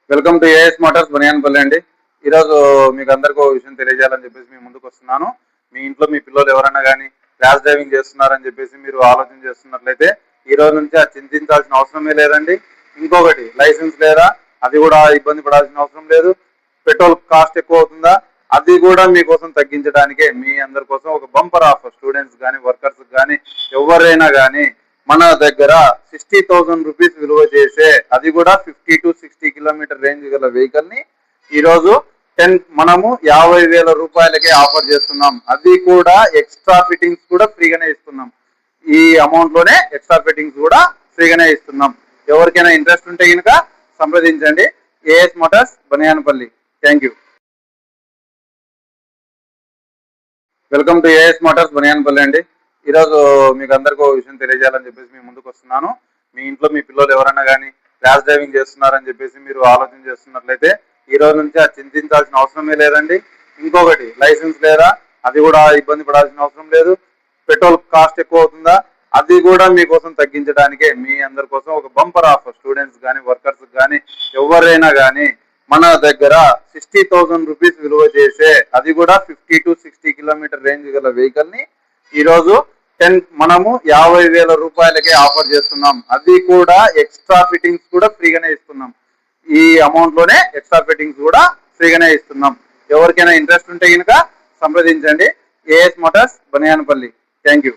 Welcome to AS Motors Baniyanpalli అండి. ఈరోజు మీకు అందరికీ ఒక విషయం తెలియజేయాలని చెప్పేసి మీ ముందుకు వస్తున్నాను. మీ ఇంట్లో మీ పిల్లలు ఎవరైనా కానీ ర్యాష్ డ్రైవింగ్ చేస్తున్నారని చెప్పేసి మీరు ఆలోచన చేస్తున్నట్లయితే ఈ రోజు నుంచి అది చింతించాల్సిన అవసరమే లేదండి. ఇంకొకటి, లైసెన్స్ లేదా అది కూడా ఇబ్బంది పడాల్సిన అవసరం లేదు. పెట్రోల్ కాస్ట్ ఎక్కువ అవుతుందా, అది కూడా మీకోసం తగ్గించడానికే మీ అందరి కోసం ఒక బంపర్ ఆఫర్. స్టూడెంట్స్ కానీ వర్కర్స్ కానీ ఎవరైనా కానీ మన దగ్గర 60,000 రూపీస్ విలువ చేసే, అది కూడా 50 to 60 కిలోమీటర్ రేంజ్ గల వెహికల్ ని ఈరోజు మనము 50,000 రూపాయలకే ఆఫర్ చేస్తున్నాం. అది కూడా ఎక్స్ట్రా ఫిట్టింగ్స్ కూడా ఫ్రీగానే ఇస్తున్నాం. ఈ అమౌంట్ లోనే ఎక్స్ట్రా ఫిట్టింగ్స్ కూడా ఫ్రీగానే ఇస్తున్నాం. ఎవరికైనా ఇంట్రెస్ట్ ఉంటే కనుక సంప్రదించండి. AS Motors Baniyanpalli. Thank you. Welcome to AS Motors Baniyanpalli అండి. ఈరోజు మీకు అందరికీ ఒక విషయం తెలియజేయాలని చెప్పేసి మీ ముందుకు వస్తున్నాను. మీ ఇంట్లో మీ పిల్లలు ఎవరైనా కానీ ర్యాష్ డ్రైవింగ్ చేస్తున్నారని చెప్పేసి మీరు ఆలోచన చేస్తున్నట్లయితే ఈ రోజు నుంచి అది చింతించాల్సిన అవసరమే లేదండి. ఇంకొకటి, లైసెన్స్ లేదా అది కూడా ఇబ్బంది పడాల్సిన అవసరం లేదు. పెట్రోల్ కాస్ట్ ఎక్కువ అవుతుందా, అది కూడా మీకోసం తగ్గించడానికే మీ అందరి కోసం ఒక బంపర్ ఆఫర్. స్టూడెంట్స్ కానీ వర్కర్స్ కానీ ఎవరైనా కానీ మన దగ్గర 60,000 రూపీస్ విలువ చేసే, అది కూడా 50 to 60 కిలోమీటర్ రేంజ్ గల వెహికల్ ని ఈరోజు మనము 50,000 రూపాయలకే ఆఫర్ చేస్తున్నాం. అది కూడా ఎక్స్ట్రా ఫిట్టింగ్స్ కూడా ఫ్రీగానే ఇస్తున్నాం. ఈ అమౌంట్ లోనే ఎక్స్ట్రా ఫిట్టింగ్స్ కూడా ఫ్రీగానే ఇస్తున్నాం. ఎవరికైనా ఇంట్రెస్ట్ ఉంటే కనుక సంప్రదించండి. AS Motors Baniyanpalli. Thank you.